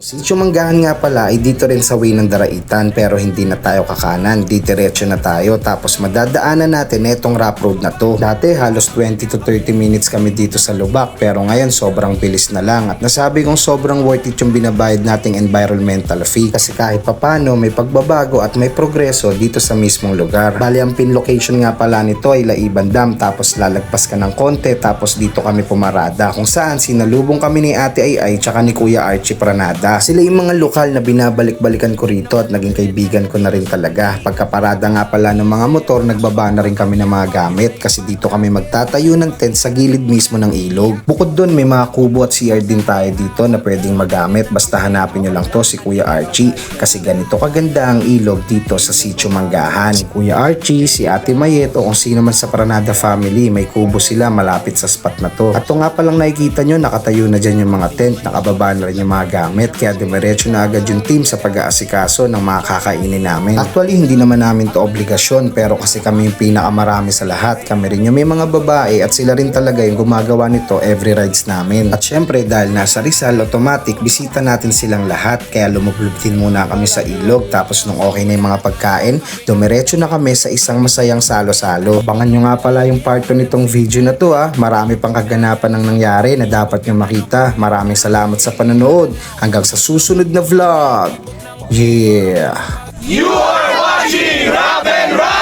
Sitio Manggahan nga pala ay dito rin sa way ng Daraitan pero hindi na tayo kakanan, didiretso na tayo tapos madadaanan natin etong rough road na to. Dati halos 20 to 30 minutes kami dito sa Lubak pero ngayon sobrang bilis na lang at nasabi kong sobrang worth it yung binabayad nating environmental fee kasi kahit papano may pagbabago at may progreso dito sa mismong lugar. Bali ang pin location nga pala nito ay Laiban Dam tapos lalagpas ka ng konti tapos dito kami pumarada kung saan sinalubong kami ni Ate Ay tsaka ni Kuya Archie Pranada. Sila yung mga lokal na binabalik-balikan ko rito at naging kaibigan ko na rin talaga. Pagkaparada nga pala ng mga motor, nagbaba na rin kami ng mga gamit kasi dito kami magtatayo ng tent sa gilid mismo ng ilog. Bukod dun, may mga kubo at CR din tayo dito na pwedeng magamit. Basta hanapin nyo lang to si Kuya Archie kasi ganito kaganda ang ilog dito sa Sitio Manggahan. Si Kuya Archie, si Ate Mayet o kung sino man sa Pranada family, may kubo sila malapit sa spot na to. At to nga palang nakikita nyo, nakatayo na dyan yung mga tent, nakababa na rin yung mga gamit kaya diretso na agad yung team sa pag-aasikaso ng mga kakainin namin. Actually, hindi naman namin to obligasyon pero kasi kami yung pinakamarami sa lahat. Kami rin yung may mga babae at sila rin talaga yung gumagawa nito every rides namin. At syempre dahil nasa Rizal, automatic bisita natin silang lahat kaya lumublutin muna kami sa ilog tapos nung okay na yung mga pagkain, dumiretso na kami sa isang masayang salo-salo. Abangan nyo nga pala yung part 2 nitong video na to Marami pang kaganapan ng nangyari na dapat nyo makita. Maraming salamat sa panonood. Hanggang sa susunod na vlog. Yeah! You are watching Rap and Rap!